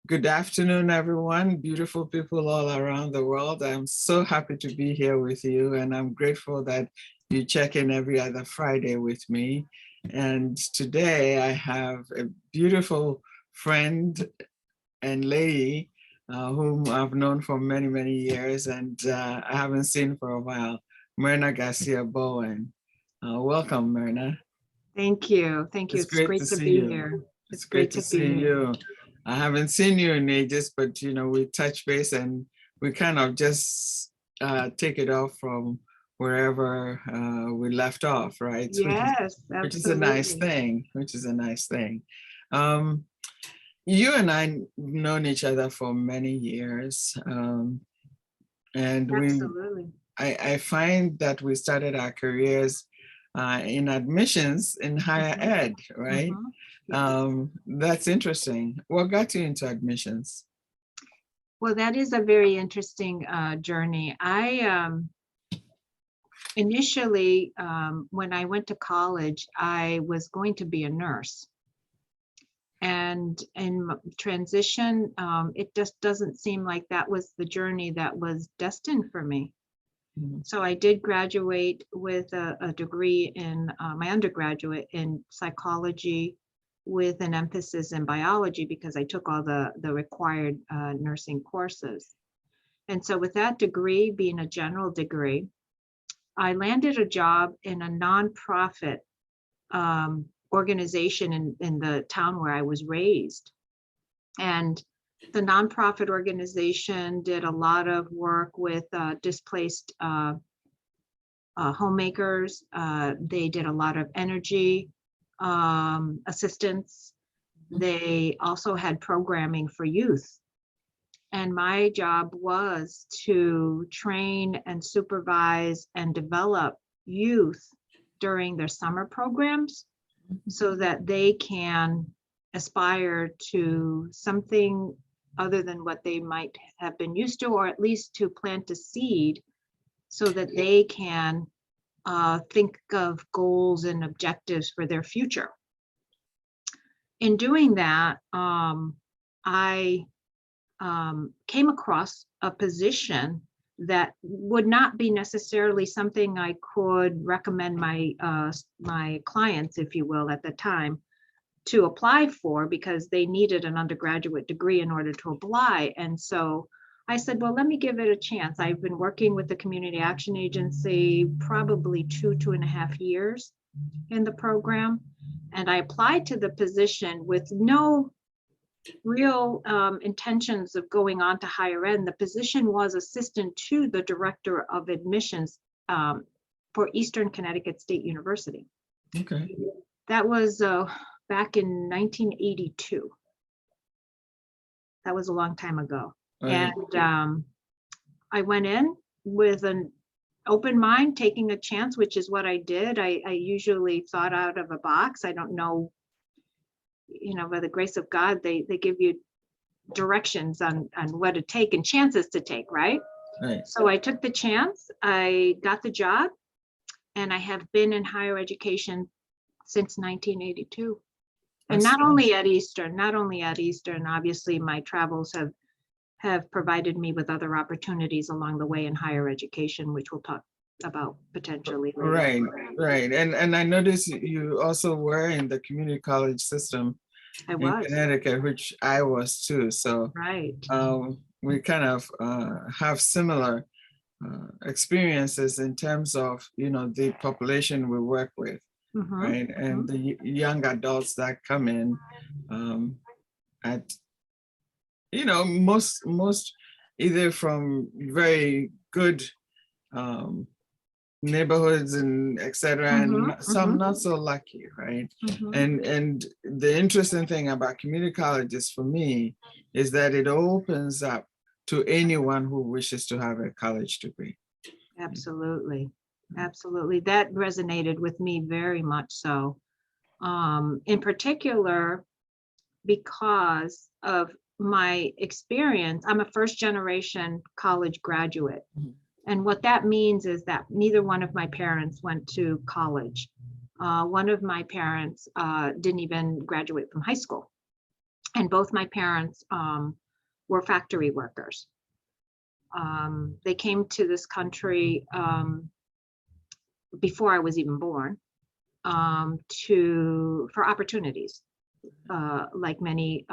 Good afternoon, everyone. Beautiful people all around the world. I'm so happy to be here with you, and I'm grateful that you check in every other Friday with me. And today I have a beautiful friend and lady whom I've known for many, many years, and I haven't seen for a while, Myrna Garcia-Bowen. Welcome, Myrna. Thank you. Thank you. It's It's great to great to see be you. here. It's It's great great to to be see here. you. I haven't seen you in ages, but we touch base and we kind of just take it off from wherever we left off, right? Yes, Which is a nice absolutely. thing. Which is a nice thing. Um, you and I known each other for many years, and Absolutely. I find that we started our careers in admissions in higher Mhm, ed, right? mhm. Yes. That's interesting. What got you into admissions? Well, that is a very interesting journey. I initially, when I went to college, I was going to be a nurse. And in transition, it just doesn't seem like that was the journey that was destined for me. Mhm. So I did graduate with a degree in my undergraduate in psychology with an emphasis in biology because I took all the required nursing courses. And so with that degree being a general degree, I landed a job in a nonprofit organization in the town where I was raised. And the nonprofit organization did a lot of work with displaced homemakers. They did a lot of energy assistance. They also had programming for youth. And my job was to train and supervise and develop youth during their summer programs so that they can aspire to something other than what they might have been used to, or at least to plant a seed so that they can think of goals and objectives for their future. In doing that, I came across a position that would not be necessarily something I could recommend my clients, if you will, at the time to apply for because they needed an undergraduate degree in order to apply. And so I said, well, let me give it a chance. I've been working with the Community Action Agency probably 2.5 years in the program. And I applied to the position with no real intentions of going on to higher ed. The position was assistant to the Director of Admissions for Eastern Connecticut State University. Okay. That was back in 1982. That was a long time ago. Right. And I went in with an open mind, taking a chance, which is what I did. I usually thought out of a box. I don't know, by the grace of God, they give you directions on what to take and chances to take, right? Right. So I took the chance, I got the job, and I have been in higher education since 1982. And That's not nice. only at Eastern, obviously my travels have provided me with other opportunities along the way in higher education, which we'll talk about potentially later. Right, right. And I noticed you also were in the community college system I in was, Connecticut, which I was too. So right. we kind of have similar experiences in terms of, the population we work with, Mhm, right? And mhm. the young adults that come in at, most either from very good um, neighborhoods and etc., Mhm, and some mhm, not so lucky, right? mhm. And the interesting thing about community colleges for me is that it opens up to anyone who wishes to have a college degree. Absolutely. Absolutely. That resonated with me very much so. In particular, because of my experience, I'm a first generation college graduate. Mhm. And what that means is that neither one of my parents went to college. One of my parents didn't even graduate from high school. And both my parents were factory workers. They came to this country before I was even born for opportunities, like many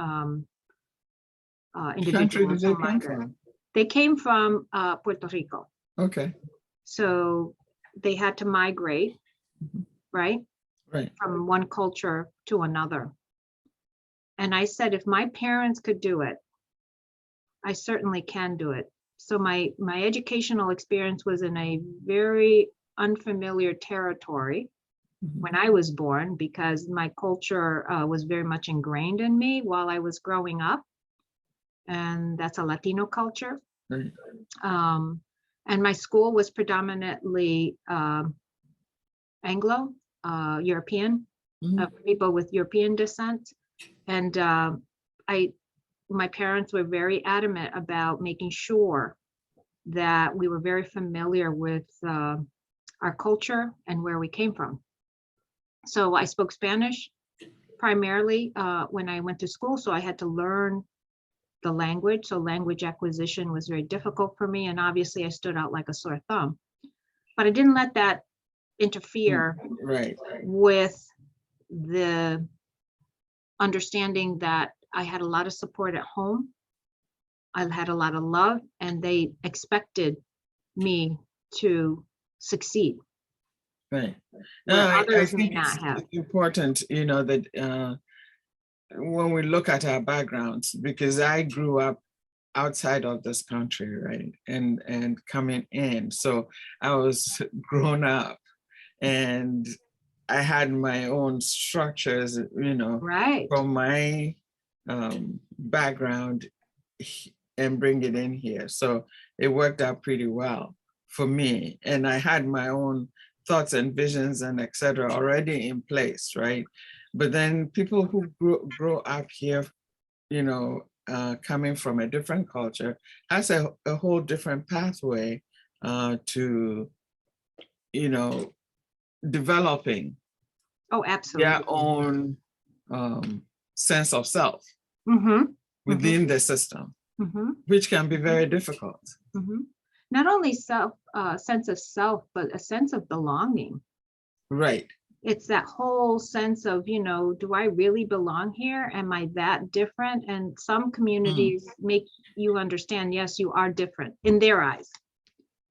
Which country did individuals they who come migrate. from? They came from Puerto Rico. Okay. So they had to migrate, Mhm. right? Right. From one culture to another. And I said, if my parents could do it, I certainly can do it. So my educational experience was in a very unfamiliar territory Mhm. when I was born, because my culture was very much ingrained in me while I was growing up. And that's a Latino culture. Right. And my school was predominantly Anglo, European, Mhm. people with European descent. And my parents were very adamant about making sure that we were very familiar with our culture and where we came from. So I spoke Spanish primarily when I went to school, so I had to learn the language. So language acquisition was very difficult for me, and obviously I stood out like a sore thumb. But I didn't let that interfere Right. with the understanding that I had a lot of support at home. I had a lot of love, and they expected me to succeed Right. No, where I others may think not have. it's important, that when we look at our backgrounds, because I grew up outside of this country, right? And coming in. So I was grown up and I had my own structures, Right. from my background and bring it in here. So it worked out pretty well for me. And I had my own thoughts and visions and et cetera already in place, right? But then people who grow up here, coming from a different culture, has a whole different pathway to, developing Oh, their absolutely. own sense of self Mm-hmm. Mm-hmm. within the system, Mm-hmm. which can be very difficult. Mm-hmm. Not only sense of self, but a sense of belonging. Right. It's that whole sense of, do I really belong here? Am I that different? And some communities make you understand, yes, you are different in their eyes,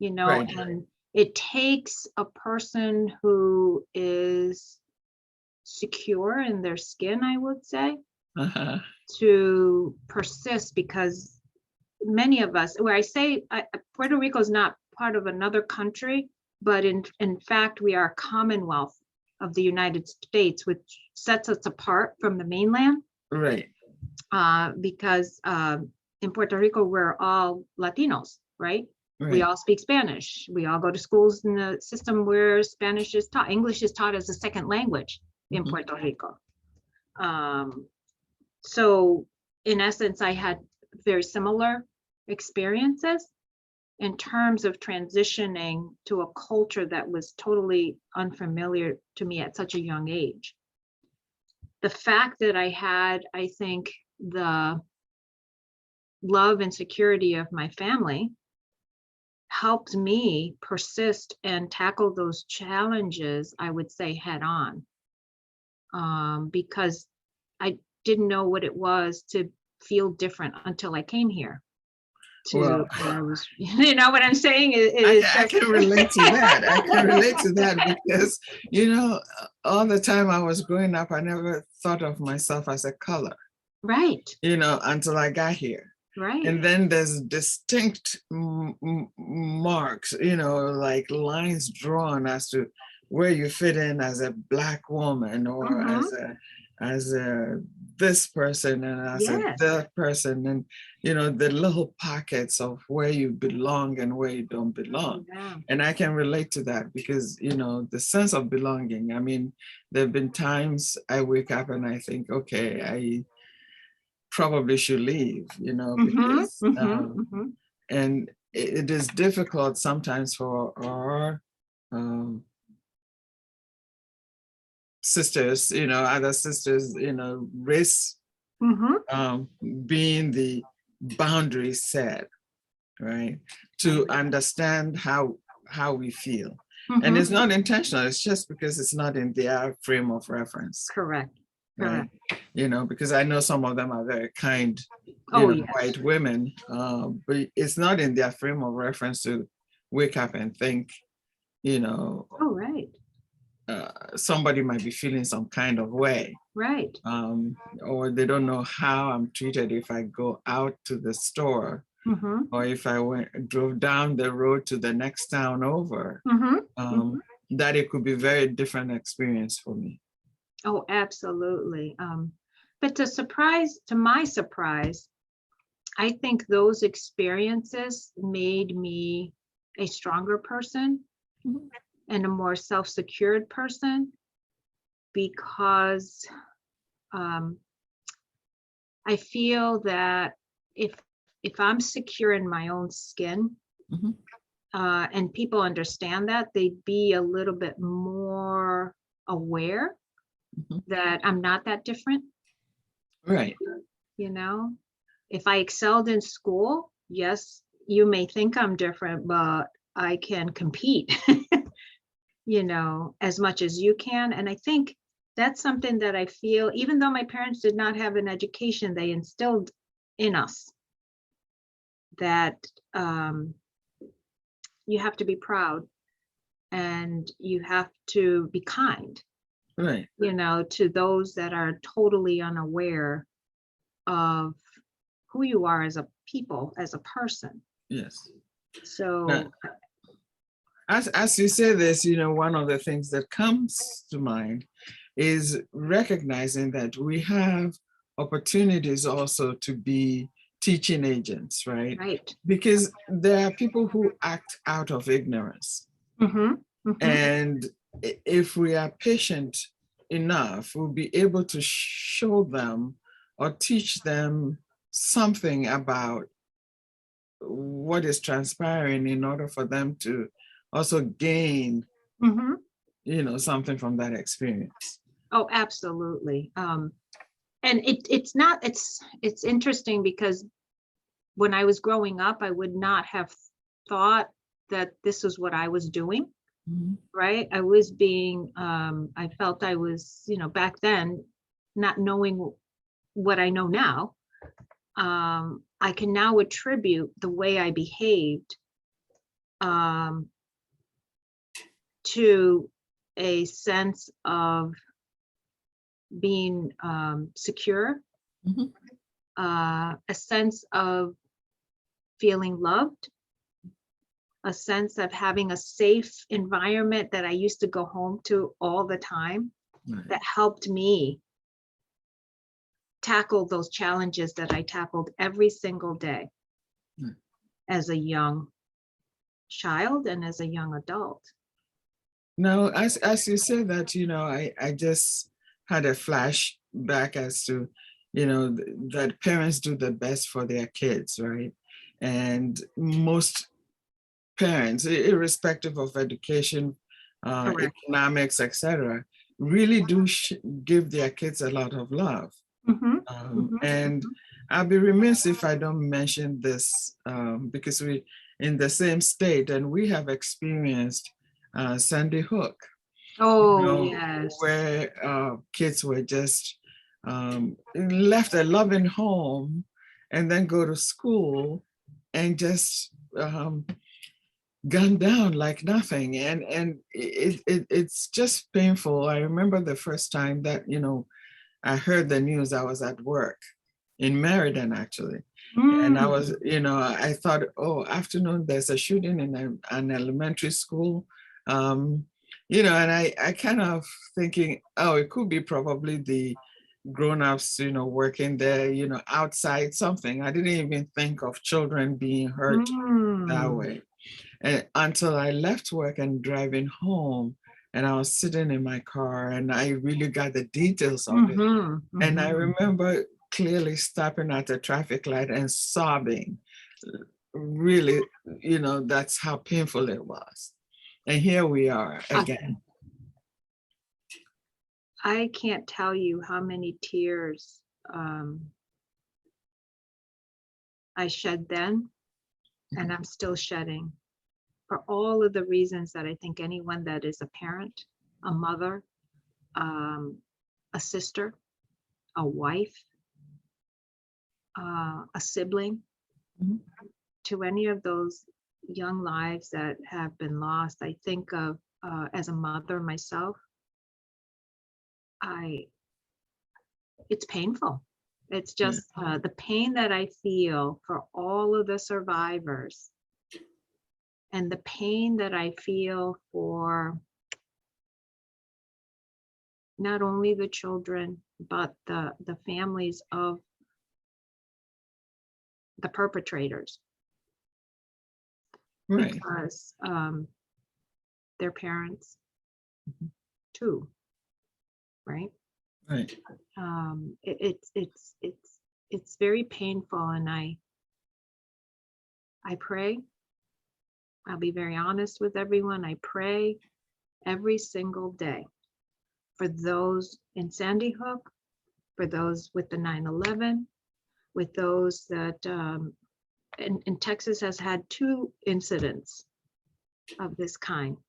Right. and it takes a person who is secure in their skin, I would say, Uh-huh. to persist, because many of us, where I say Puerto Rico is not part of another country, but in fact, we are a commonwealth of the United States, which sets us apart from the mainland, Right. because in Puerto Rico, we're all Latinos, right? We Right. all speak Spanish. We all go to schools in the system where Spanish is taught. English is taught as a second language in Mhm. Puerto Rico. So in essence, I had very similar experiences in terms of transitioning to a culture that was totally unfamiliar to me at such a young age. The fact that I had, I think, the love and security of my family helped me persist and tackle those challenges, I would say, head on, because I didn't know what it was to feel different until I came here. Well, Where I was, you know what I'm saying? I can relate to that. I can relate to that because, all the time I was growing up, I never thought of myself as a color, Right, until I got here. right. And then there's distinct marks, like lines drawn as to where you fit in as a Black woman or Mhm. as a this person and as a Yes. that person, and the little pockets of where you belong and where you don't belong. Yeah. And I can relate to that because the sense of belonging. I mean, there have been times I wake up and I think, okay, I probably should leave, Mhm, because mhm, mhm. and it is difficult sometimes for our sisters, other sisters, race being the boundary set, right? To understand how we feel. And it's not intentional, it's just because it's not in their frame of reference. Correct. Right. You know, because I know some of them are very kind, Yes. white women, but it's not in their frame of reference to wake up and think, Right. Somebody might be feeling some kind of way. Right. Or they don't know how I'm treated if I go out to the store, or if I drove down the road to the next town over, that it could be very different experience for me. Oh, absolutely. But to my surprise, I think those experiences made me a stronger person and a more self-secured person, because I feel that if I'm secure in my own skin, and people understand that, they'd be a little bit more aware that I'm not that different. Right. If I excelled in school, yes, you may think I'm different, but I can compete, as much as you can. And I think that's something that I feel, even though my parents did not have an education, they instilled in us that you have to be proud and you have to be kind, right, to those that are totally unaware of who you are as a people, as a person. Yes. So now, as you say this, one of the things that comes to mind is recognizing that we have opportunities also to be teaching agents, right? Right. Because there are people who act out of ignorance. And if we are patient enough, we'll be able to show them or teach them something about what is transpiring in order for them to also gain, something from that experience. Oh, absolutely. And it's interesting because when I was growing up, I would not have thought that this is what I was doing. Right. I was I felt I was, back then, not knowing what I know now. I can now attribute the way I behaved to a sense of being secure, a sense of feeling loved, a sense of having a safe environment that I used to go home to all the time, that helped me tackle those challenges that I tackled every single day as a young child and as a young adult. Now, as you say that, I just had a flashback as to, that parents do the best for their kids, right? And most parents, irrespective of education, economics, etc., really do give their kids a lot of love. And I'll be remiss if I don't mention this, because we're in the same state and we have experienced Sandy Hook. Yes. Where kids were just left a loving home and then go to school and just gunned down like nothing. And it's just painful. I remember the first time that, I heard the news. I was at work in Meriden, actually. And I was, I thought, oh, afternoon, there's a shooting in an elementary school. And I kind of thinking, oh, it could be probably the grown-ups, working there, outside something. I didn't even think of children being hurt that way. And until I left work and driving home, and I was sitting in my car and I really got the details of it. And I remember clearly stopping at a traffic light and sobbing. Really, that's how painful it was. And here we are again. I can't tell you how many tears I shed then, and I'm still shedding for all of the reasons that I think anyone that is a parent, a mother, a sister, a wife, a sibling, Mhm. to any of those young lives that have been lost. I think of as a mother myself, it's painful. It's Yeah. just the pain that I feel for all of the survivors, and the pain that I feel for not only the children, but the families of the perpetrators, Right. because their parents too, right? Right. It's very painful, and I pray. I'll be very honest with everyone. I pray every single day for those in Sandy Hook, for those with the 9/11, with those that in Texas has had 2 incidents of this kind.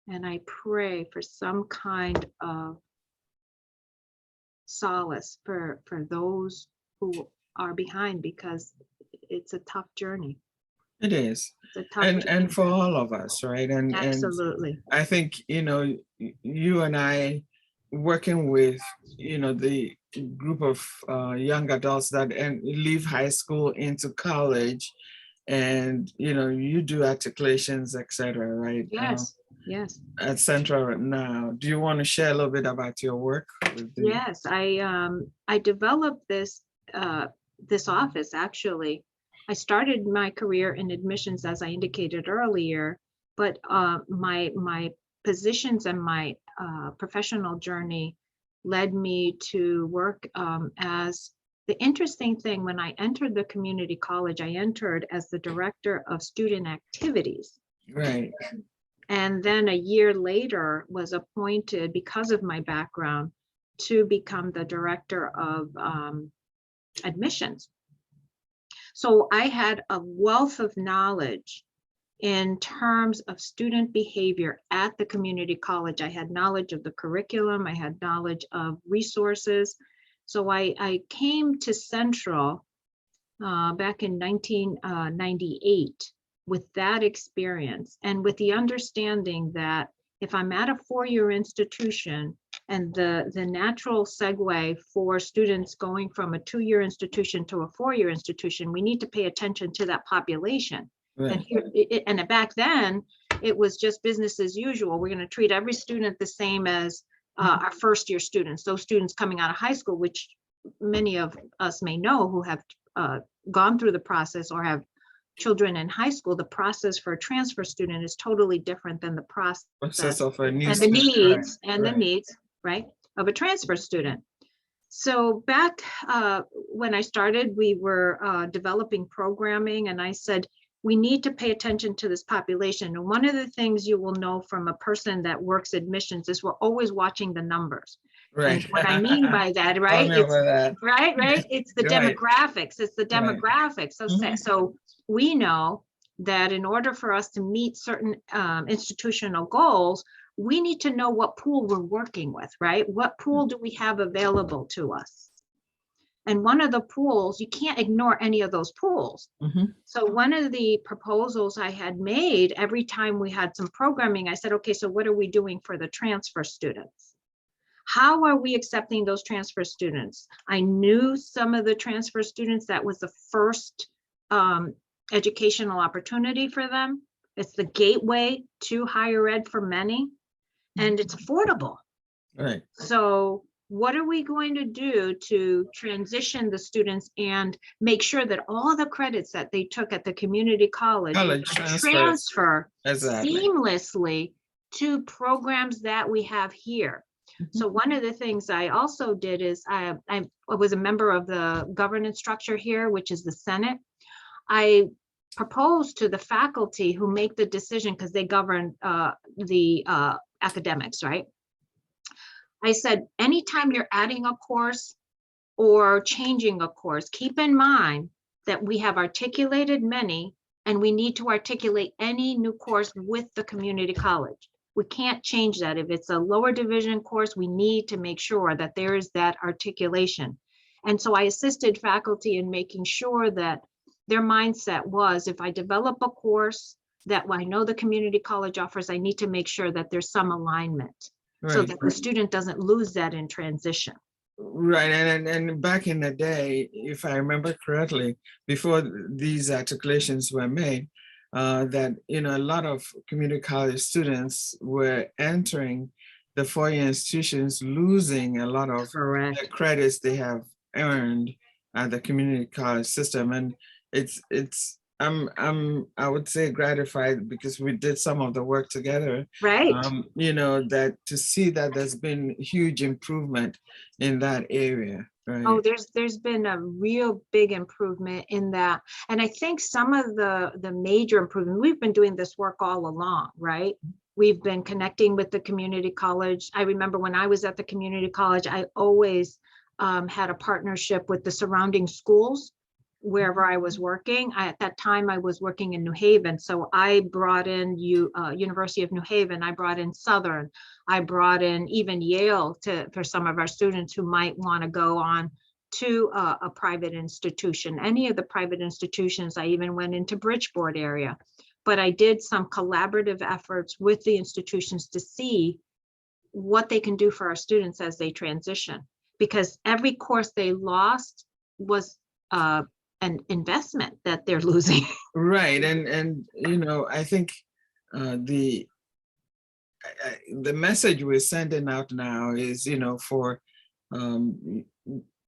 And I pray for some kind of solace for those who are behind, because it's a tough journey. It is. It's a tough And journey. for all of us, right? And Absolutely. I think, you and I working with, the group of young adults that leave high school into college, and, you do articulations, etc., right? Yes. Yes. At Central right now. Do you want to share a little bit about your work with the? Yes. I developed this this office actually. I started my career in admissions, as I indicated earlier, but my positions and my professional journey led me to work as the interesting thing. When I entered the community college, I entered as the director of student activities. Right. And then a year later was appointed, because of my background, to become the director of admissions. So I had a wealth of knowledge in terms of student behavior at the community college. I had knowledge of the curriculum, I had knowledge of resources. So I came to Central back in 1998 with that experience, and with the understanding that if I'm at a 4-year institution, and the natural segue for students going from a 2-year institution to a 4-year institution, we need to pay attention to that population. Right. And here, and back then, it was just business as usual. We're going to treat every student the same as our first-year students, those students coming out of high school, which many of us may know who have gone through the process or have children in high school. The process for a transfer student is totally different than the process of a new and the student, needs right, and right. the needs, right, of a transfer student. So back when I started, we were developing programming, and I said, we need to pay attention to this population. And one of the things you will know from a person that works admissions is we're always watching the numbers. Right. And what I mean by that, Tell right? me It's about that. right. It's the Right. demographics. It's the Right. demographics. So, Mhm. so we know that in order for us to meet certain institutional goals, we need to know what pool we're working with, right? What pool do we have available to us? And one of the pools, you can't ignore any of those pools. Mhm. So one of the proposals I had made, every time we had some programming, I said, okay, so what are we doing for the transfer students? How are we accepting those transfer students? I knew some of the transfer students, that was the first educational opportunity for them. It's the gateway to higher ed for many, and it's affordable. Right. So what are we going to do to transition the students and make sure that all the credits that they took at the community college transfer Exactly. seamlessly to programs that we have here? So one of the things I also did is I was a member of the governance structure here, which is the Senate. I proposed to the faculty who make the decision, because they govern the academics, right? I said, anytime you're adding a course, or changing a course, keep in mind that we have articulated many, and we need to articulate any new course with the community college. We can't change that. If it's a lower division course, we need to make sure that there is that articulation. And so I assisted faculty in making sure that their mindset was, if I develop a course that I know the community college offers, I need to make sure that there's some alignment so Right. that the student doesn't lose that in transition. Right, and back in the day, if I remember correctly, before these articulations were made, that a lot of community college students were entering the four-year institutions, losing a lot of the Correct. credits they have earned at the community college system, and I would say gratified because we did some of the work together. Right. That to see that there's been huge improvement in that area, right? Oh, there's been a real big improvement in that. And I think some of the major improvement, we've been doing this work all along, right? We've been connecting with the community college. I remember when I was at the community college, I always had a partnership with the surrounding schools wherever I was working. At that time, I was working in New Haven. So I brought in University of New Haven, I brought in Southern, I brought in even Yale for some of our students who might want to go on to a private institution. Any of the private institutions, I even went into Bridgeport area. But I did some collaborative efforts with the institutions to see what they can do for our students as they transition. Because every course they lost was an investment that they're losing. Right, and I think the message we're sending out now is for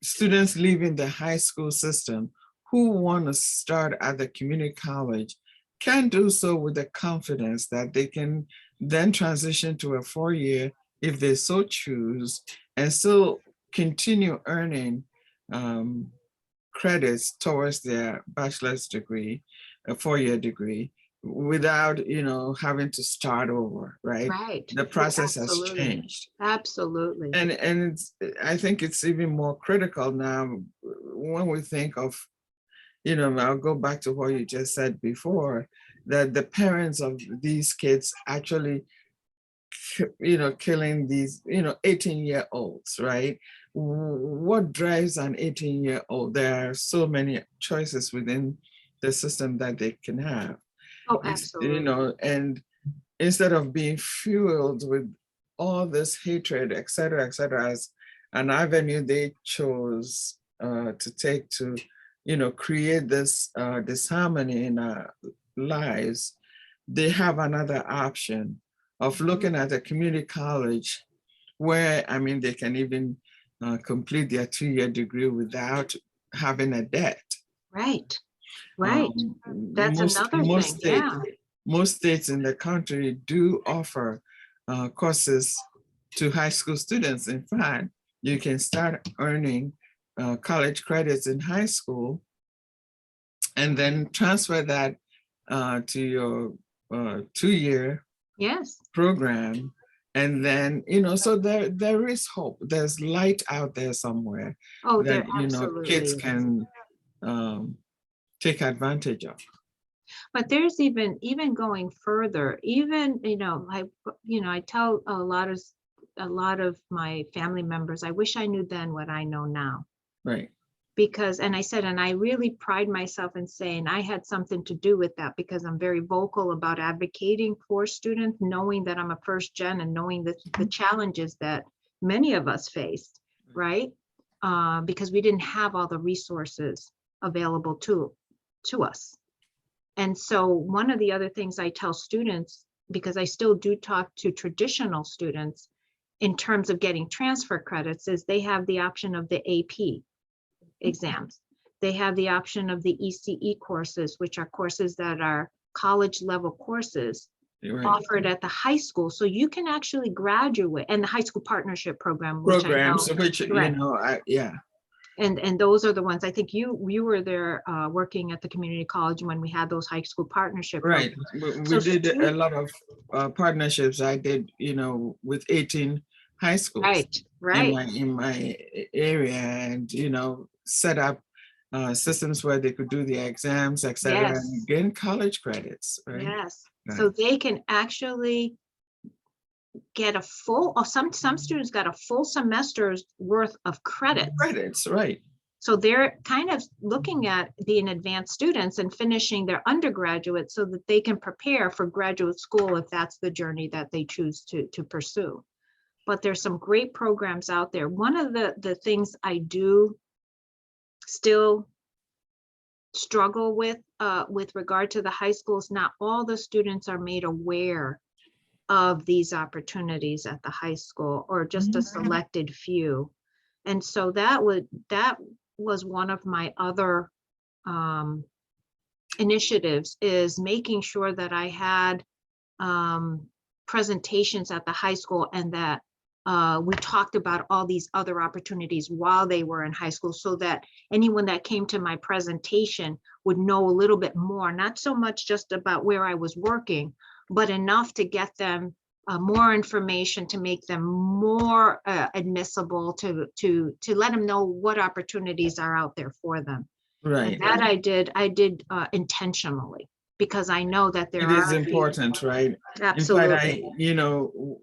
students leaving the high school system who want to start at the community college can do so with the confidence that they can then transition to a four-year if they so choose, and still continue earning credits towards their bachelor's degree, a four-year degree, without having to start over, right? Right. The process has Absolutely. changed. Absolutely. And I think it's even more critical now when we think of, I'll go back to what you just said before, that the parents of these kids actually, killing these, 18-year-olds, right? What drives an 18-year-old? There are so many choices within the system that they can have. Oh, absolutely. And instead of being fueled with all this hatred, et cetera, as an avenue they chose to take to, create this disharmony in our lives, they have another option of looking at a community college where, they can even complete their two-year degree without having a debt. Right. Right. That's another thing. Yeah. Most states in the country do offer courses to high school students. In fact, you can start earning college credits in high school and then transfer that to your two-year Yes. program. And then, so there is hope. There's light out there somewhere that, kids can take advantage of. But there's even going further, even, I tell a lot of my family members, I wish I knew then what I know now. Right. Because, and I really pride myself in saying I had something to do with that, because I'm very vocal about advocating for students, knowing that I'm a first gen and knowing that the challenges that many of us faced, right? Because we didn't have all the resources available to us. And so one of the other things I tell students, because I still do talk to traditional students in terms of getting transfer credits, is they have the option of the AP exams. They have the option of the ECE courses, which are courses that are college level courses offered at the high school. So you can actually graduate, and the high school partnership program, which yeah. And those are the ones, I think you were there working at the community college when we had those high school partnership right programs. We did a lot of partnerships. I did with 18 high schools. Right. Right. in my area, and set up systems where they could do the exams, etc., and Yes. gain college credits, right? Yes. So Right. they can actually get a full, or some students got a full semester's worth of credits. Credits, right. So they're kind of looking at being advanced students and finishing their undergraduate so that they can prepare for graduate school if that's the journey that they choose to pursue. But there's some great programs out there. One of the things I do still struggle with regard to the high schools, not all the students are made aware of these opportunities at the high school, or just a selected few. And so that was one of my other initiatives, is making sure that I had presentations at the high school, and that we talked about all these other opportunities while they were in high school, so that anyone that came to my presentation would know a little bit more, not so much just about where I was working, but enough to get them more information to make them more admissible, to let them know what opportunities are out there for them. Right. And that I did intentionally, because I know that there It is are important, right? absolutely. In fact,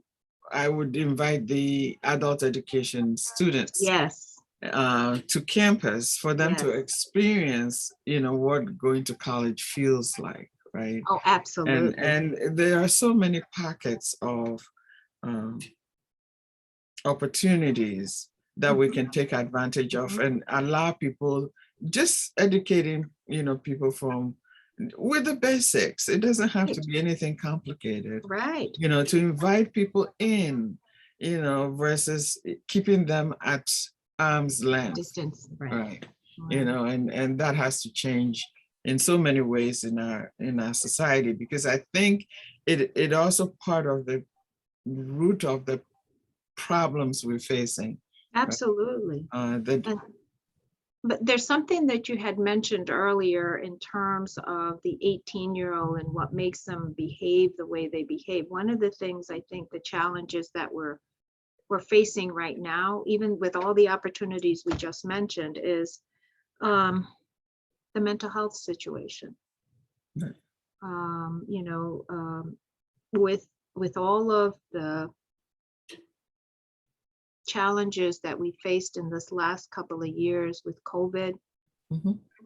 I would invite the adult education students Yes. to campus for them to Yes. experience, what going to college feels like, right? Oh, absolutely. And there are so many pockets of opportunities that we can take advantage of, and allow people, just educating, people from with the basics. It doesn't have to be anything complicated, Right. to invite people in, versus keeping them at arm's length. Distance. Right. Right. And that has to change in so many ways in our society, because I think it also part of the root of the problems we're facing. Absolutely. That But there's something that you had mentioned earlier in terms of the 18-year-old and what makes them behave the way they behave. One of the things, I think, the challenges that we're facing right now, even with all the opportunities we just mentioned, is the mental health situation. Right. With all of the challenges that we faced in this last couple of years with COVID,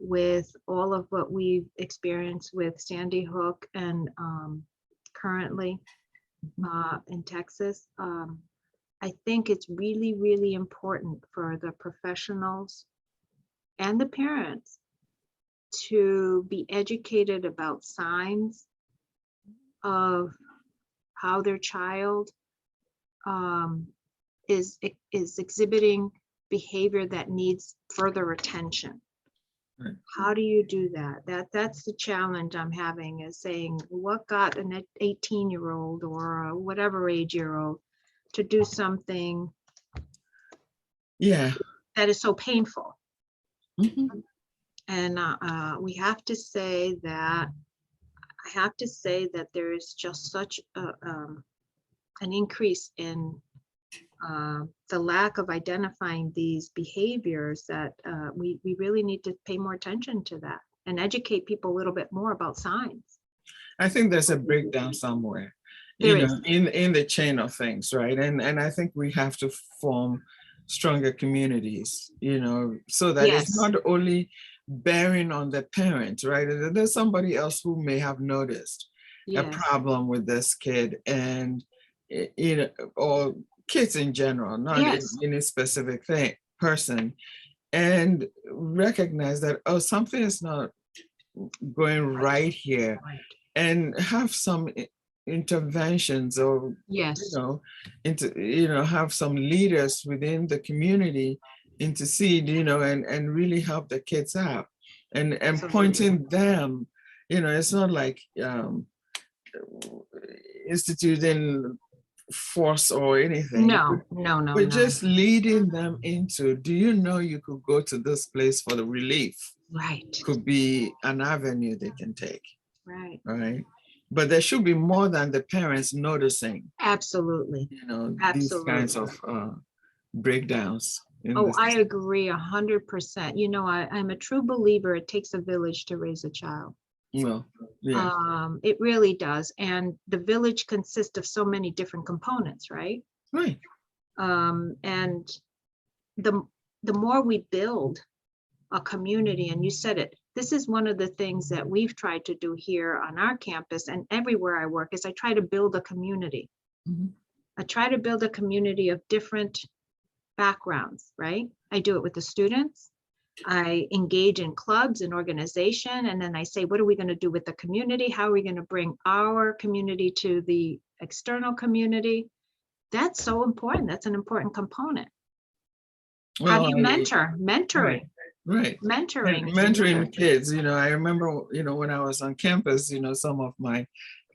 with all of what we've experienced with Sandy Hook, and currently in Texas, I think it's really, really important for the professionals and the parents to be educated about signs of how their child is exhibiting behavior that needs further attention. Right. How do you do that? That's the challenge I'm having, is saying, what got an 18-year-old or a whatever age-year-old to do something that is so painful? And we have to say that, I have to say that there is just such an increase in the lack of identifying these behaviors, that we really need to pay more attention to that and educate people a little bit more about signs. I think there's a breakdown somewhere, There is. in the chain of things, right? And I think we have to form stronger communities, so that it's not only bearing on the parent, right? There's somebody else who may have noticed a problem with this kid, and or kids in general, not any specific person, and recognize that, oh, something is not going right here, and have some interventions, or have some leaders within the community intercede, and really help the kids out, and pointing them, it's not like instituting force or anything. No. But just leading them into, do you know you could go to this place for the relief? Right. Could be an avenue they can take. Right. Right. But there should be more than the parents noticing. Absolutely. These kinds of breakdowns in Oh, this. I agree 100%. You know, I'm a true believer. It takes a village to raise a child. Well, yeah, It really does. And the village consists of so many different components, right? right. And the more we build a community, and you said it, this is one of the things that we've tried to do here on our campus and everywhere I work, is I try to build a community. Mhm. I try to build a community of different backgrounds, right? I do it with the students. I engage in clubs and organization, and then I say, what are we going to do with the community? How are we going to bring our community to the external community? That's so important. That's an important component. How do you mentor? Right, Mentoring. right. And Mentoring is mentoring another. kids, I remember, when I was on campus, some of my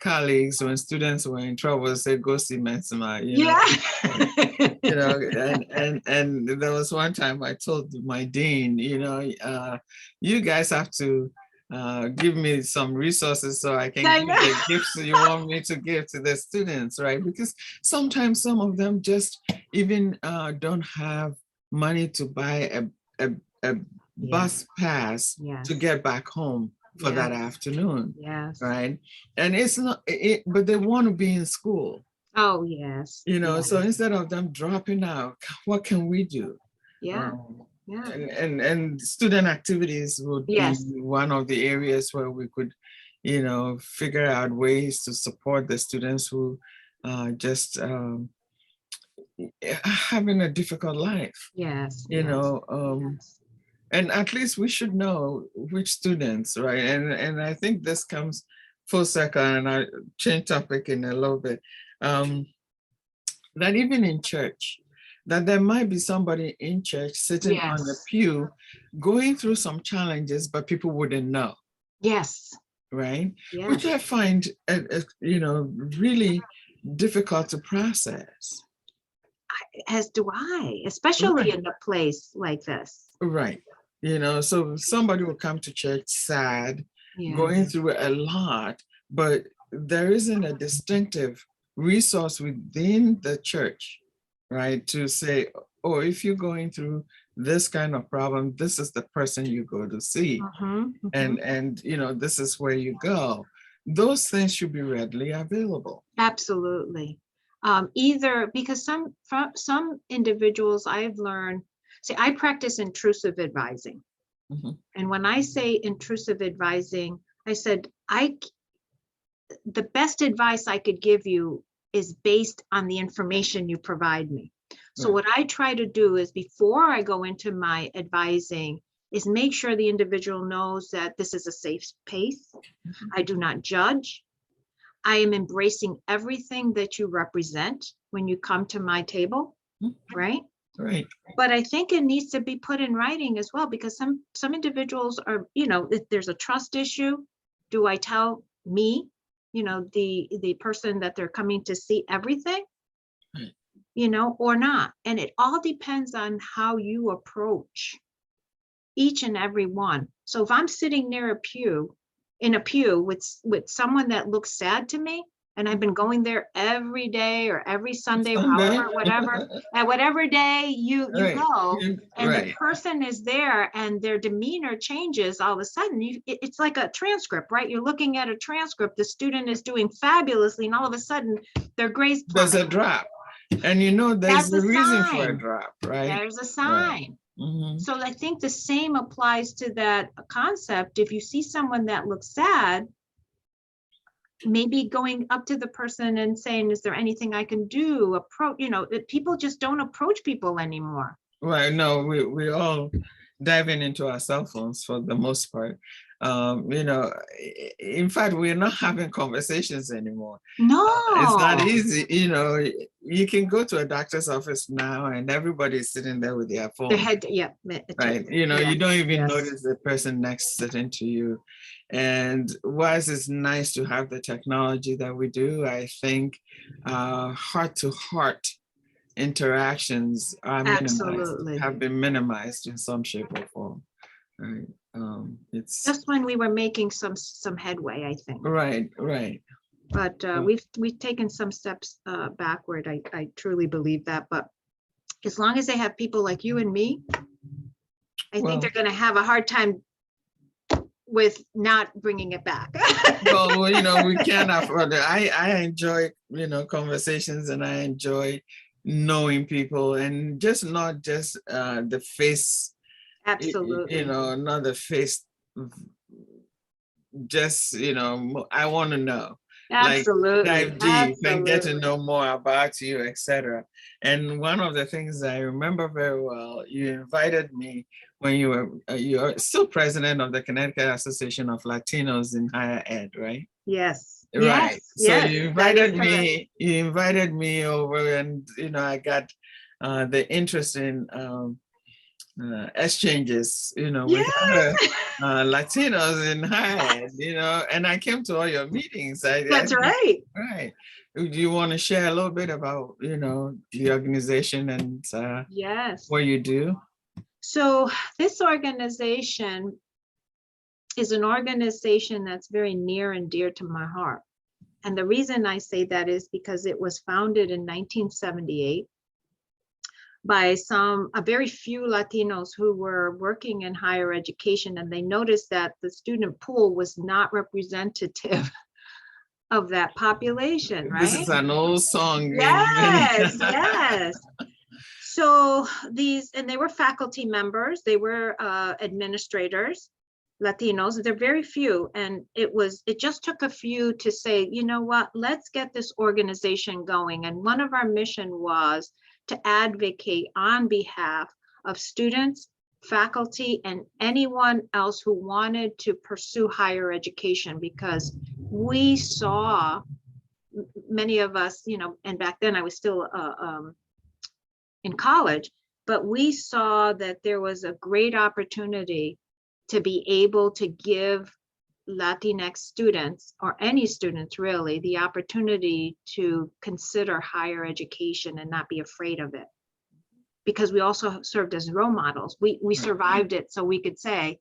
colleagues, when students were in trouble, said, go see Mensimah, Yeah. and there was one time I told my dean, you guys have to give me some resources so I can I give know. the gifts you want me to give to the students, right? Because sometimes some of them just even don't have money to buy a bus pass to Yes. get back home for that afternoon, Yes. right? And it's not but they want to be in school, Oh, yes. so instead of them dropping out, what can we do? Yeah. um, Yeah. and student activities would be Yes. one of the areas where we could figure out ways to support the students who just having a difficult life, Yes. Yes. and at least we should know which students, right? And I think this comes full circle, and I change topic in a little bit. That even in church, that there might be somebody in church sitting on the Yes. pew going through some challenges, but people wouldn't know, Yes. right? Yes. Which I find, really difficult to process. As do I, especially Right. in a place like this. Right. So somebody will come to church sad, going Yes. through a lot, but there isn't a distinctive resource within the church, right? To say, oh, if you're going through this kind of problem, this is the person you go to see. And this is where you go. Those things should be readily available. Absolutely. Either because some individuals I've learned, see, I practice intrusive advising. Mhm. And when I say intrusive advising, I said, the best advice I could give you is based on the information you provide me. So Right. what I try to do is, before I go into my advising, is make sure the individual knows that this is a safe space. I do not judge. I am embracing everything that you represent when you come to my table, right? Right. But I think it needs to be put in writing as well, because some individuals are, if there's a trust issue, do I tell me, the person that they're coming to see everything, or not? And it all depends on how you approach each and every one. So if I'm sitting near in a pew with someone that looks sad to me, and I've been going there every day or every Sunday, Sunday. however, whatever, and whatever day you Right. go, and the Right. person is there and their demeanor changes all of a sudden, it's like a transcript, right? You're looking at a transcript, the student is doing fabulously, and all of a sudden their grades There's a plummet. drop. And there's That's a a reason for a sign. drop, right? There's a Right. sign. Mhm. So I think the same applies to that concept. If you see someone that looks sad, maybe going up to the person and saying, is there anything I can do? People just don't approach people anymore. Well, no, we all diving into our cell phones for the most part. In fact, we're not having conversations anymore. No. It's not easy. You can go to a doctor's office now and everybody's sitting there with their phone. The head, Right. You don't even notice the person next sitting to you. And whilst it's nice to have the technology that we do, I think heart to heart interactions are have been minimized in some shape or form. Right. It's just when we were making some headway, I think. Right. But we've taken some steps backward. I truly believe that. But as long as they have people like you and me, I think Well, they're going to have a hard time with not bringing it back. well, we can't afford it. I enjoy, conversations, and I enjoy knowing people, and just not just the face, Absolutely. not the face, just, I want to know. Like, Absolutely. dive deep and get to Absolutely. know more about you, etc. And one of the things I remember very well, you invited me when you're still president of the Connecticut Association of Latinos in Higher Ed, right? Yes. Right. Yes. So Yes. That is correct. you invited me over, and I got the interest in exchanges, with other Yes. Latinos in higher ed, and I came to all your meetings. I That's think, right. right. Do you want to share a little bit about, the organization and Yes. what you do? So this organization is an organization that's very near and dear to my heart. And the reason I say that is because it was founded in 1978 by a very few Latinos who were working in higher education, and they noticed that the student pool was not representative of that population, This right? is an old song. Yes, yes. So and they were faculty members, they were administrators, Latinos. They're very few, and it just took a few to say, you know what, let's get this organization going. And one of our mission was to advocate on behalf of students, faculty, and anyone else who wanted to pursue higher education, because we saw, many of us, and back then I was still in college, but we saw that there was a great opportunity to be able to give Latinx students, or any students really, the opportunity to consider higher education and not be afraid of it. Because we also served as role models. We survived it, so we could say,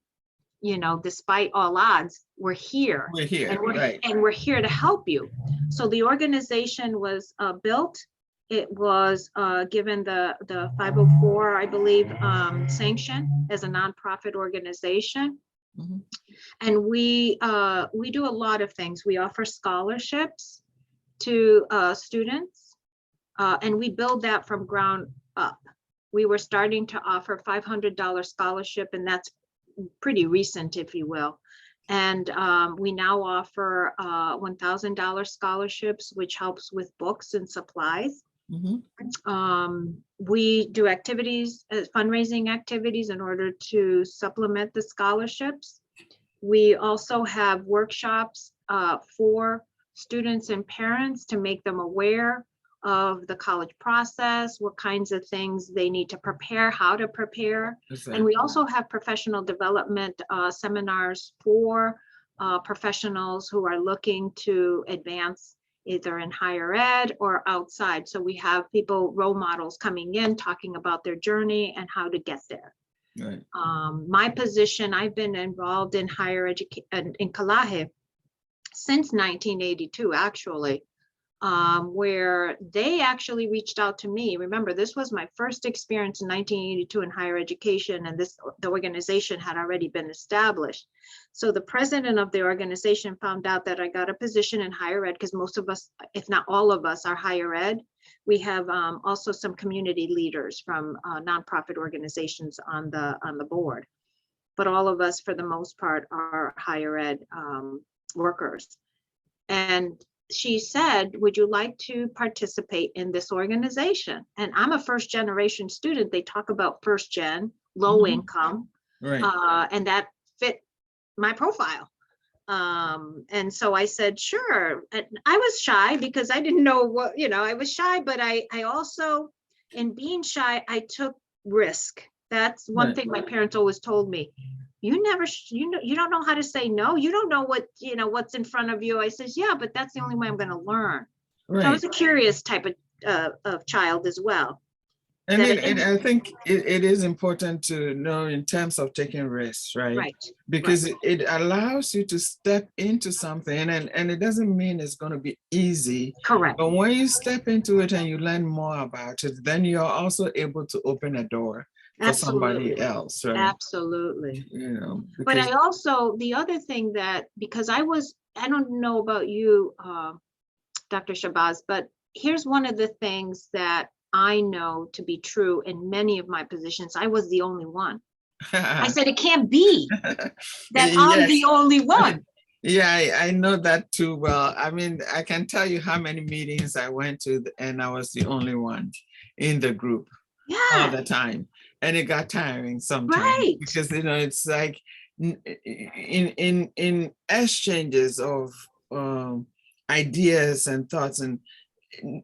despite all odds, we're here. We're here, and right. we're here to help you. So the organization was built. It was given the 504, I believe, sanction as a nonprofit organization. Mhm. And we do a lot of things. We offer scholarships to students, and we build that from ground up. We were starting to offer $500 scholarship, and that's pretty recent, if you will. And we now offer $1,000 scholarships, which helps with books and supplies. Mhm. We do activities, fundraising activities, in order to supplement the scholarships. We also have workshops for students and parents to make them aware of the college process, what kinds of things they need to prepare, how to prepare. Exactly. And we also have professional development seminars for professionals who are looking to advance either in higher ed or outside. So we have people, role models, coming in talking about their journey and how to get there. Right. My position, I've been involved in higher education in Kalahe since 1982, actually, where they actually reached out to me. Remember, this was my first experience in 1982 in higher education, and the organization had already been established. So the president of the organization found out that I got a position in higher ed, because most of us, if not all of us, are higher ed. We have also some community leaders from nonprofit organizations on the board, but all of us, for the most part, are higher ed workers. And she said, would you like to participate in this organization? And I'm a first generation student. They talk about first gen, low income, right. And that fit my profile. And so I said, sure. And I was shy because I didn't know what, I was shy, but I also, in being shy, I took risk. That's one Right. thing my parents always told me. You don't know how to say no. You don't know what's in front of you. I says, yeah, but that's the only way I'm going to learn. Right. So I was a curious type of child as well. And that I think it is important to know in terms of taking risks, right? right, Because it allows you to step into something, and it doesn't mean it's going to be easy. correct, But when you step into it and you learn more about it, then you're also able to open a door for somebody absolutely, else, right? absolutely. You know, But because I also, the other thing that, because I don't know about you, Dr. Shabazz, but here's one of the things that I know to be true in many of my positions. I was the only one. I said, it can't be that I'm yes, the only one. yeah, I know that too well. I mean, I can tell you how many meetings I went to, and I was the only one in the group all Yeah, the time, and it got tiring sometimes right. because it's like in exchanges of ideas and thoughts, and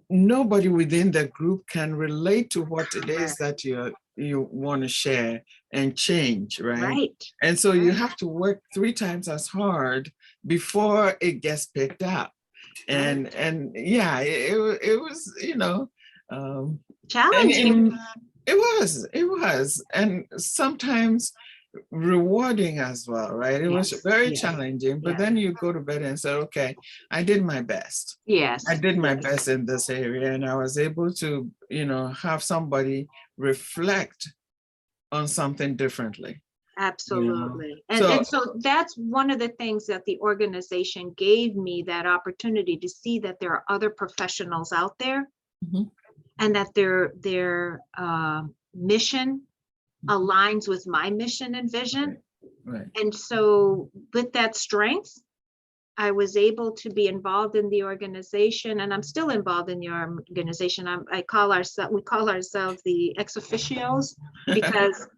nobody within the group can relate to what it is Correct. that you want to share and change, right? Right. And so you Right. have to work 3 times as hard before it gets picked up. Right. And yeah, it was, um, Challenging. and it was, and sometimes rewarding as well, right? It was Yes. very Yes. challenging, but Yes. then you go to bed and say, okay, I did my best. I Yes. did my Yes. best in this area, and I was able to, have somebody reflect on something differently, Absolutely. So, And so that's one of the things that the organization gave me that opportunity to see that there are other professionals out there mhm, and that their mission aligns with my mission and vision. right. And so with that strength, I was able to be involved in the organization, and I'm still involved in the organization. We call ourselves the ex officios because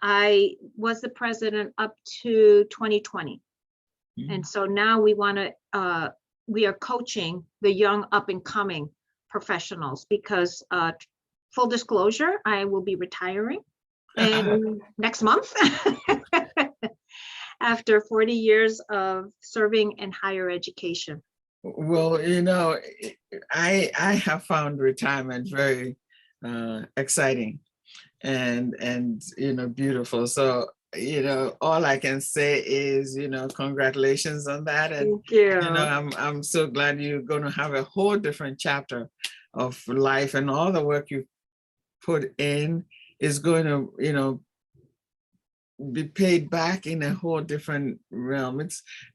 I was the president up to 2020. And so now we are coaching the young up and coming professionals because full disclosure, I will be retiring in next month after 40 years of serving in higher education. Well, I have found retirement very exciting and beautiful. So, all I can say is, congratulations on that. And Thank you. I'm so glad you're going to have a whole different chapter of life, and all the work you put in is going to, be paid back in a whole different realm.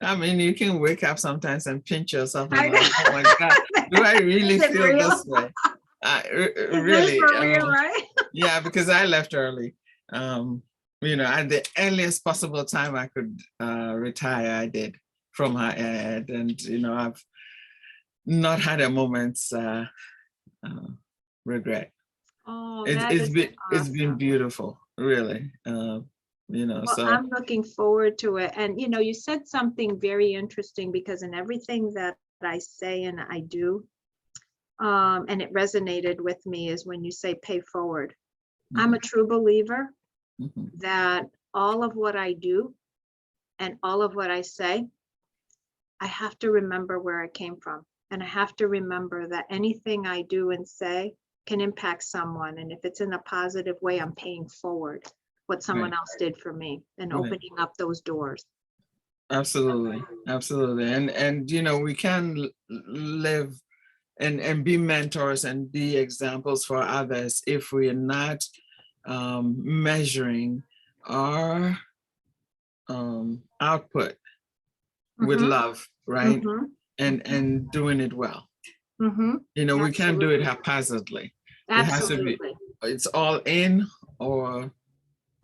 You can wake up sometimes and pinch yourself and I like, oh my God, do I really Is it feel real? this way? Is this Really, for real, right? yeah, because I left early. At the earliest possible time I could retire, I did from higher ed, and I've not had a moment's regret. Oh, It's that it's is been it's been awesome. beautiful, really. Well, So I'm looking forward to it. And you said something very interesting because in everything that I say and I do, and it resonated with me is when you say pay forward. I'm a true believer mhm, that all of what I do and all of what I say, I have to remember where I came from. And I have to remember that anything I do and say can impact someone. And if it's in a positive way, I'm paying forward what someone right, else did for me and right. opening up those doors. Absolutely, absolutely. And we can live and be mentors and be examples for others if we are not measuring our output with Mm-hmm, love, right? mm-hmm, And doing it well. mm-hmm. We can't do it Absolutely. haphazardly. It has to be, Absolutely. it's all in or,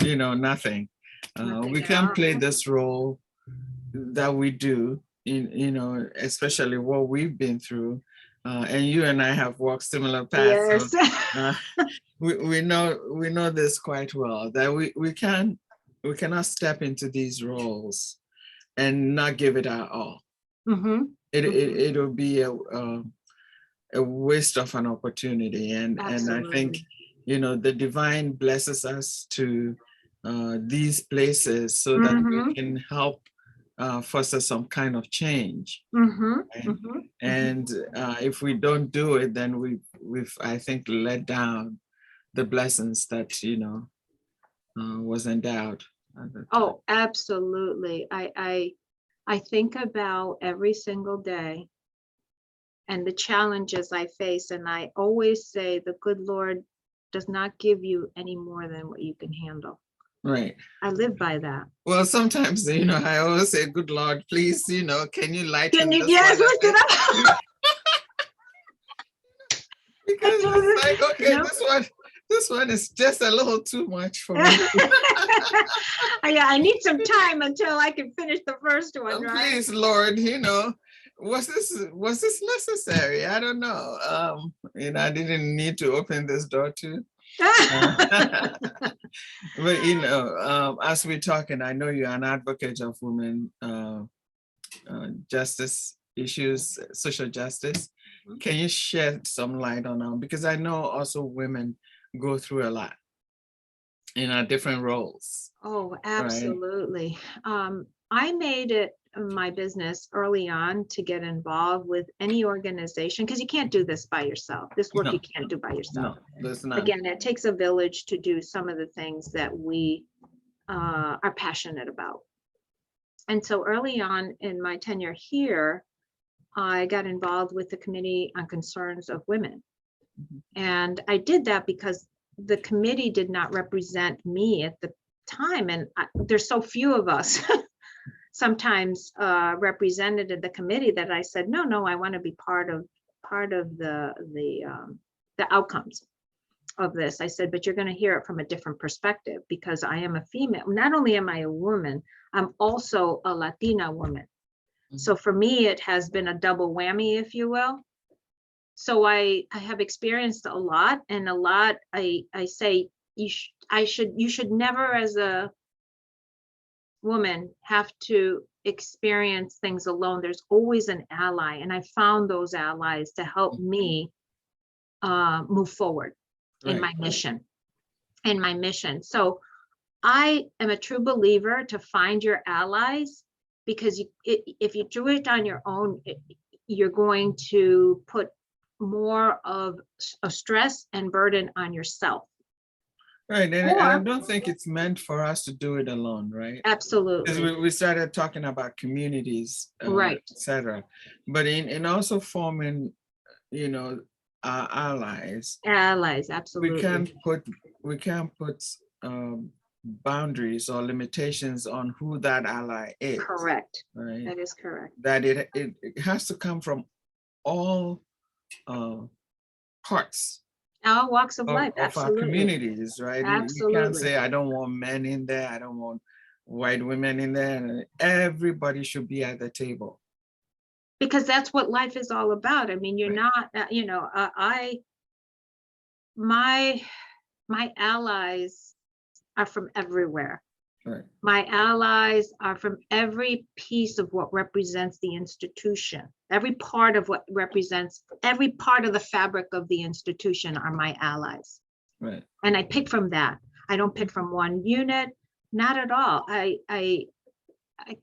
nothing. We Nothing at can all. play this role that we do in, especially what we've been through. And you and I have walked similar paths. So Yes. uh, we know this quite well, that we cannot step into these roles and not give it our all. Mm-hmm. It'll be a waste of an opportunity. And I think, Absolutely. the divine blesses us to these places so that we Mm-hmm. can help foster some kind of change. Mm-hmm, Right? mm-hmm. And if we don't do it, then we've I think let down the blessings that was endowed at the time. Oh, absolutely. I think about every single day and the challenges I face, and I always say the good Lord does not give you any more than what you can handle. Right. I live by that. Well, sometimes I always say, "Good Lord, please, can you lighten Can you, this yes, one a lift bit?" it up? Because it's like, okay, No. this one is just a little too much for me. Yeah, I need some time until I can finish the first one, right? Please, Lord, was this necessary? I don't know. I didn't need to open this door too. But as we're talking, I know you're an advocate of women justice issues, social justice. Can you shed some light on them? Because I know also women go through a lot in our different roles. Oh, absolutely. I made it my business early on to get involved with any organization, because you can't do this by yourself. This work you can't do by yourself. No, there's not. Again, it takes a village to do some of the things that we are passionate about. And so early on in my tenure here, I got involved with the Committee on Concerns of Women. And I did that because the committee did not represent me at the time. And there's so few of us sometimes represented in the committee that I said, no, I want to be part of the outcomes of this. I said, but you're going to hear it from a different perspective, because I am a female. Not only am I a woman, I'm also a Latina woman. So for me, it has been a double whammy, if you will. So I have experienced a lot, and a lot I say you should never, as a woman, have to experience things alone. There's always an ally, and I found those allies to help me move forward in my mission. So I am a true believer to find your allies, because if you do it on your own, you're going to put more of a stress and burden on yourself. Right, and I don't think it's meant for us to do it alone, right? Absolutely. Because we started talking about communities, right, etc. But in also forming, our allies, absolutely. we can't put boundaries or limitations on who that ally is. Correct. Right. That is correct. That it has to come from all parts. All walks of life. Of our communities, right? Absolutely. You can't say, I don't want men in there, I don't want white women in there. Everybody should be at the table. Because that's what life is all about. I mean, you're not, my allies are from everywhere. Right. My allies are from every piece of what represents the institution. Every part of what represents, every part of the fabric of the institution are my allies. Right. And I pick from that. I don't pick from one unit, not at all. I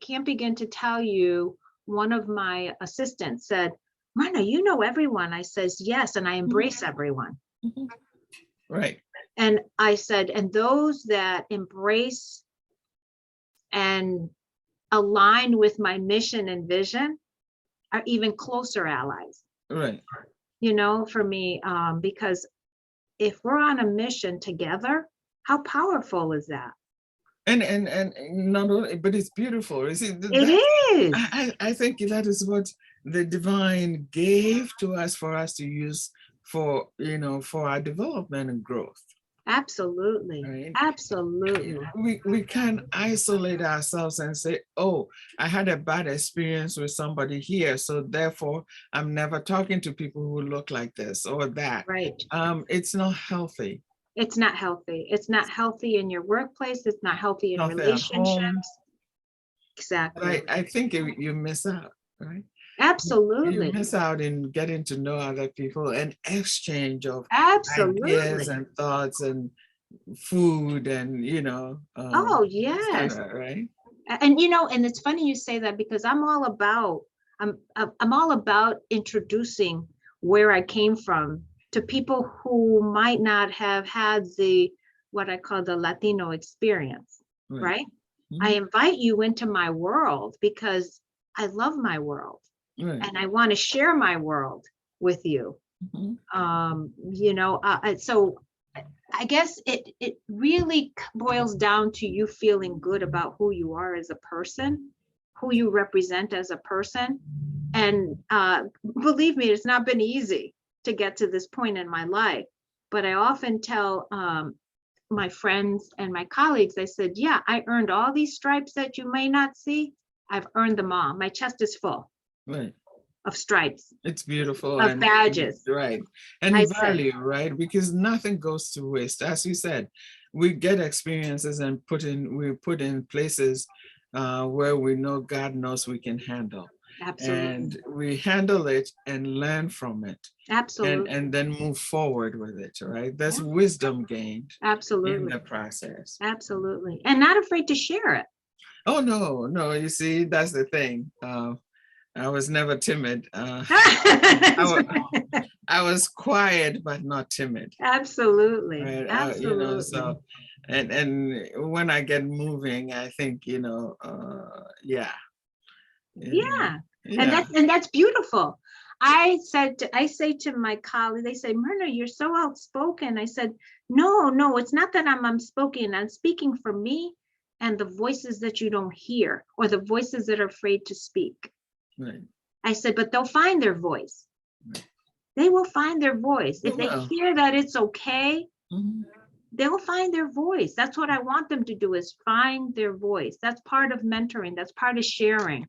can't begin to tell you, one of my assistants said, Myrna, you know everyone. I says, yes, and I embrace everyone. Right. And I said, and those that embrace and align with my mission and vision are even closer allies. Right. For me, because if we're on a mission together, how powerful is that? And not only, but it's beautiful. You see, It is. I think that is what the divine gave to us for us to use for our development and growth. Absolutely. Right? Absolutely. We can't isolate ourselves and say, oh, I had a bad experience with somebody here, so therefore I'm never talking to people who look like this or that. Right. It's not healthy. It's not healthy. It's not healthy in your workplace. It's not healthy in relationships. Exactly. I think you miss out, right? Absolutely. You miss out in getting to know other people and exchange of ideas and thoughts and food and oh yes, right? And and it's funny you say that, because I'm all about introducing where I came from to people who might not have had the what I call the Latino experience, right? I invite you into my world because I love my world, and I want to share my world with you. So I guess it really boils down to you feeling good about who you are as a person, who you represent as a person. And believe me, it's not been easy to get to this point in my life. But I often tell my friends and my colleagues, I said, yeah, I earned all these stripes that you may not see. I've earned them all. My chest is full of stripes. It's beautiful. Of badges. Right. And value, right? Because nothing goes to waste. As you said, we get experiences and we put in places where we know God knows we can handle. Absolutely. And we handle it and learn from it. Absolutely. And then move forward with it, right? There's wisdom gained. Absolutely. In the process. Absolutely. And not afraid to share it. Oh, no. You see, that's the thing. I was never timid. I was quiet, but not timid. Absolutely. Right? Absolutely. So, and when I get moving, I think, yeah. Yeah. And that's beautiful. I say to my colleagues, they say, Myrna, you're so outspoken. I said, no, it's not that I'm outspoken. I'm speaking for me and the voices that you don't hear, or the voices that are afraid to speak. Right. I said, but they'll find their voice. Right. They will find their voice. If they hear that it's okay, they'll find their voice. That's what I want them to do, is find their voice. That's part of mentoring. That's part of sharing.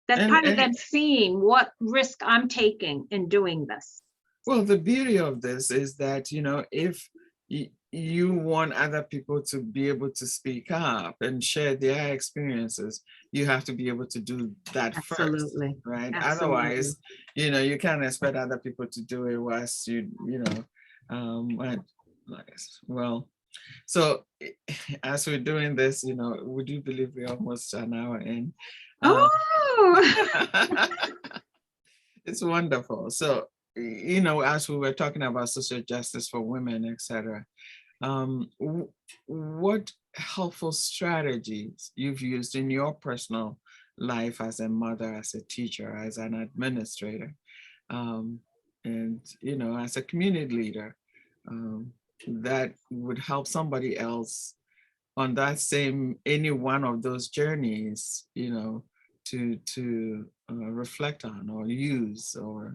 That's part of them seeing what risk I'm taking in doing this. Well, the beauty of this is that, if you want other people to be able to speak up and share their experiences, you have to be able to do that first, right? Absolutely. Otherwise, you can't expect other people to do it whilst well, so as we're doing this, we do believe we're almost an hour in. It's wonderful. So, as we were talking about social justice for women, etc., what helpful strategies you've used in your personal life as a mother, as a teacher, as an administrator, and as a community leader, that would help somebody else on that any one of those journeys, to reflect on or use, or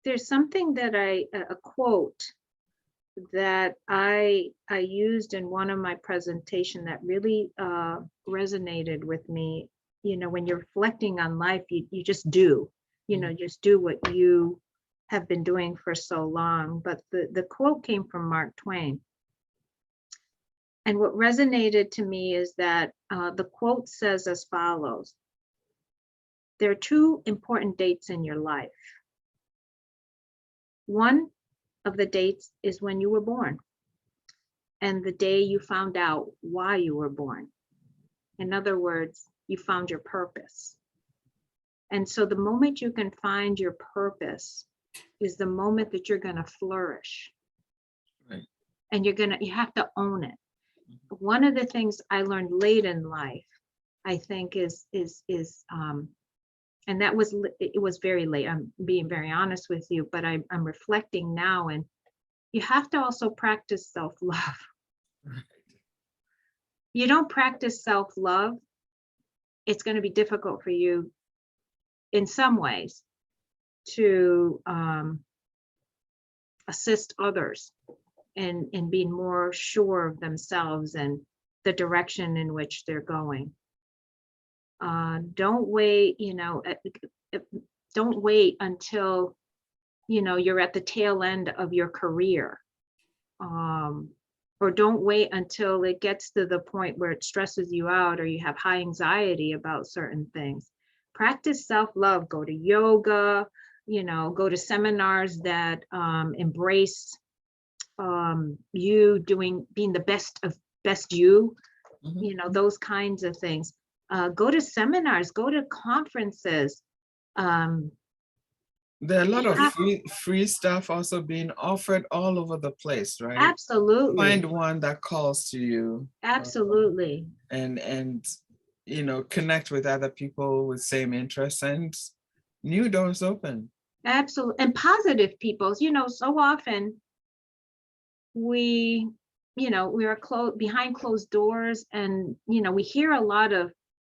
there's something that a quote that I used in one of my presentation that really resonated with me. When you're reflecting on life, you just do, just do what you have been doing for so long. But the quote came from Mark Twain. And what resonated to me is that the quote says as follows: there are two important dates in your life. One of the dates is when you were born, and the day you found out why you were born. In other words, you found your purpose. And so the moment you can find your purpose is the moment that you're going to flourish. Right. And you have to own it. One of the things I learned late in life, I think is and it was very late. I'm being very honest with you, but I'm reflecting now, and you have to also practice self-love. Right. You don't practice self-love, it's going to be difficult for you in some ways to assist others in being more sure of themselves and the direction in which they're going. Don't wait, don't wait until, you're at the tail end of your career. Or don't wait until it gets to the point where it stresses you out or you have high anxiety about certain things. Practice self-love, go to yoga, go to seminars that embrace you being the best you, Mhm. you know, those kinds of things. Go to seminars, go to conferences. There are a lot of Yeah, free stuff also being offered all over the place, right? absolutely, Find one that calls to you, absolutely, and you know, connect with other people with same interests, and new doors open. absolutely, and positive people. You know, so often we, you know, we are behind closed doors, and you know, we hear a lot of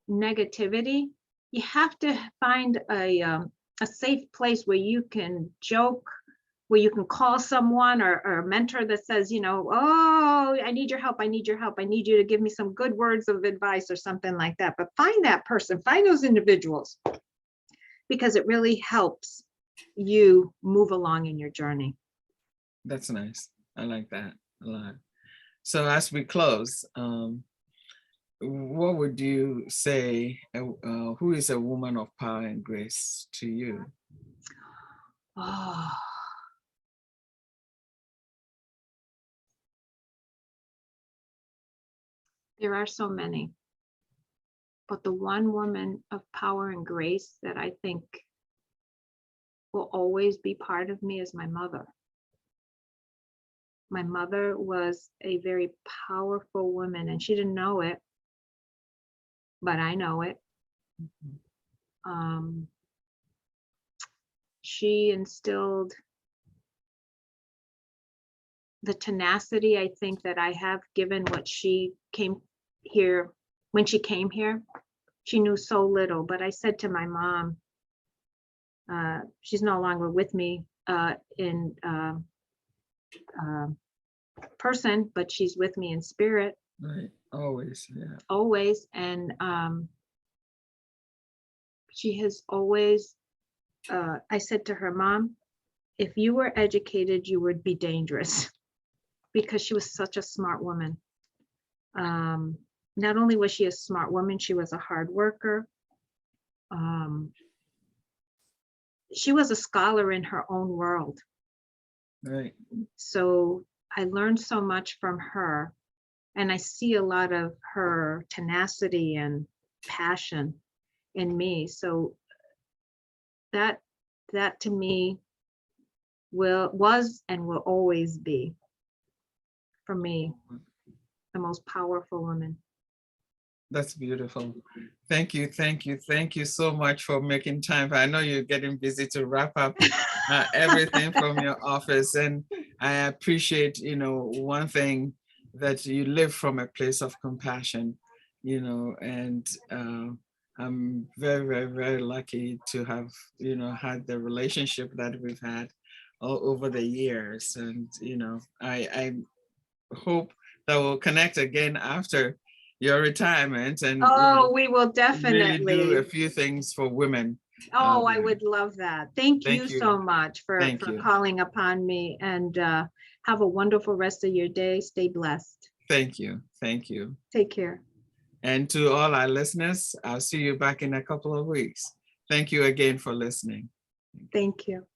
negativity. You have to find a safe place where you can joke, where you can call someone, or a mentor that says, you know, oh, I need your help, I need your help, I need you to give me some good words of advice or something like that. But find that person, find those individuals, because it really helps you move along in your journey. That's nice. I like that a lot. So as we close, what would you say, who is a woman of power and grace to you? Oh, there are so many, but the one woman of power and grace that I think will always be part of me is my mother. My mother was a very powerful woman, and she didn't know it, but I know it. Um, she instilled the tenacity, I think, that I have, given what she came here, when she came here. She knew so little, but I said to my mom, she's no longer with me in person, but she's with me in spirit. Right, always, yeah. Always. And she has always, I said to her, Mom, if you were educated, you would be dangerous, because she was such a smart woman. Not only was she a smart woman, she was a hard worker. She was a scholar in her own world. Right. So I learned so much from her, and I see a lot of her tenacity and passion in me. So that to me was and will always be, for me, the most powerful woman. That's beautiful. Thank you, thank you, thank you so much for making time. I know you're getting busy to wrap up everything from your office, and I appreciate, you know, one thing, that you live from a place of compassion, you know, and I'm very, very, very lucky to have, you know, had the relationship that we've had all over the years, and you know, I hope that we'll connect again after your retirement, and you know, Oh, we will really do a definitely. few things for women. Oh, I would love that. Thank you Thank you. so much for Thank you. calling upon me, and have a wonderful rest of your day. Stay blessed. Thank you. Thank you. Take care. And to all our listeners, I'll see you back in a couple of weeks. Thank you again for listening. Thank you.